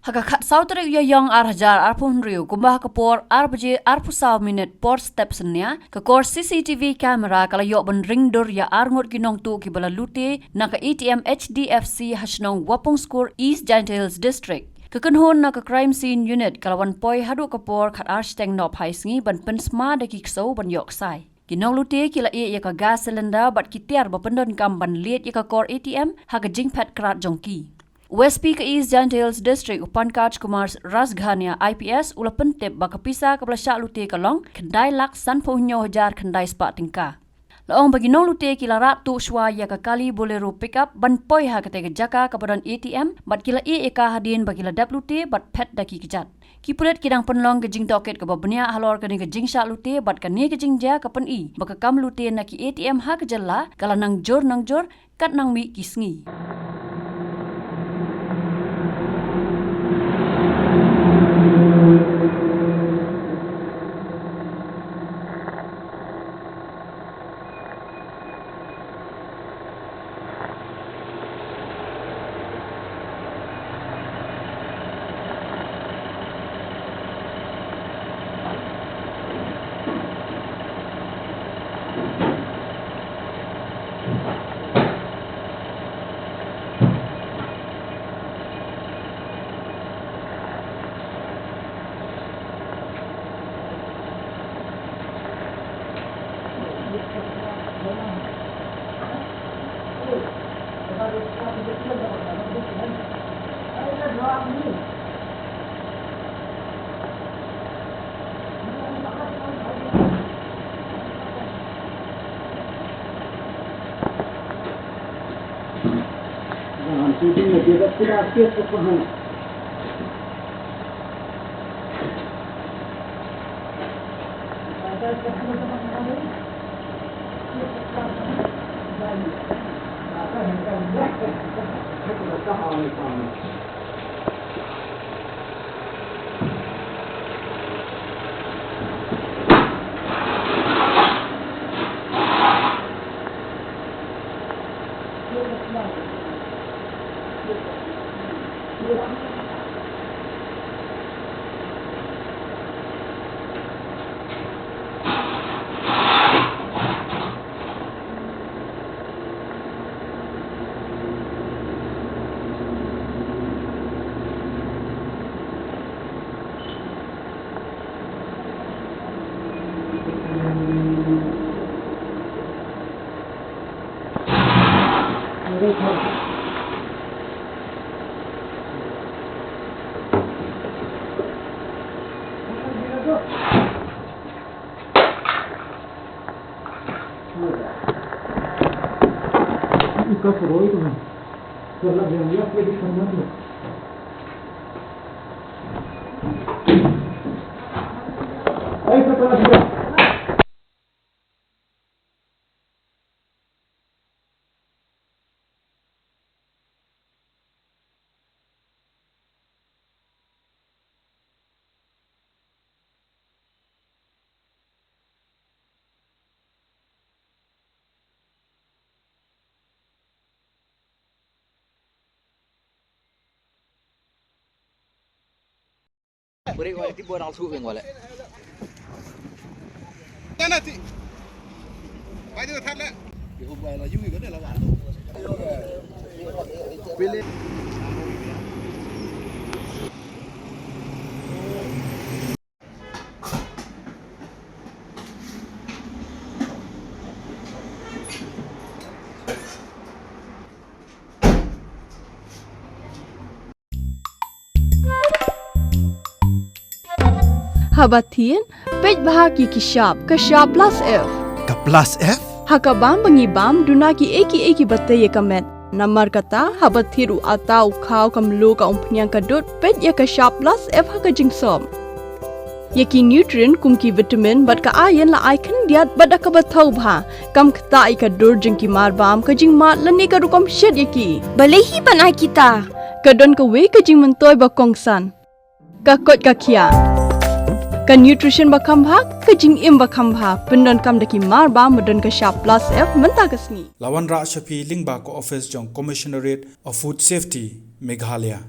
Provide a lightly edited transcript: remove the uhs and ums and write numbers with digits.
Haka khat sautrik ya yang arhajar arpun riu kumbah kapor arbaje arpusau minute port steps nya ke kor CCTV kamera kala yok ben ring dor ya arngot ginong tu ki bala Lute na ka ATM HDFC hasnong Wapungskur East Giant Hills District. Kekenhon na ka crime scene unit kalawan poi hadu kapor khat arsteng nop hai sngi ban pensma de ki ksau ban yok sai. Ginong Lute kila ya ka gas cylinder bat kitiar ba pendon kam ban liet ya ka kor ATM ha ka jingphat krat jongki. West Peak East Giant Hills District upan kaj kumar Rasghania IPS ula pentep baka pisa kabla syak Lute kalong kendai lak san pohonyo hajar kendai spak tingka. Laong bagi nong Lute kila rat tu shwa ya ka kali Bolero pickup ban poi ha kate jaka kapadan ATM bat kila eka hadin bagi la dap Lute bat pet daki kejat. Kipulet kidang penlong ke jing doket ke babnya halor kani ke jing syak Lute bat kani ke jing ja kapan i baka kam Lute na ki ATM ha ke jalla kala nang jor kat nang mi kisngi. Ikat roh itu kan, kalau yang lihat jadi sama tu. Ayo setelah dia. Boleh kau tiba orang suruh yang boleh. Jangan nanti. Baca tu tak. Dia ubah laju ni kan lawan tu. Pilih. Habatin, pej bahagi kishap, kashap plus F. Ka plus F? Hakabam bangibam dunaki eki bataye kamet. Namar kata habathiru atau kau kamlu ka umpnyang kadut pej ya kashap plus F haka jingsom. Yaki nutrient kumki vitamin bat ka ayan la icon diat bat ka bathau bha. Kam kta ika dur jingki marbam ka jing mat lani ka rukom shed yaki. Balehi banai kita. Kadon ka we ka jing mentoy ba kongsan. Ka kot ka kia. Ka nutrition bakam bhag ka jing im bakam bha pendon kam daki mar ba modon ka sharp plus F menta kasni Lawan Ra Shafi Lingba ko office jong Commissionerate of Food Safety Meghalaya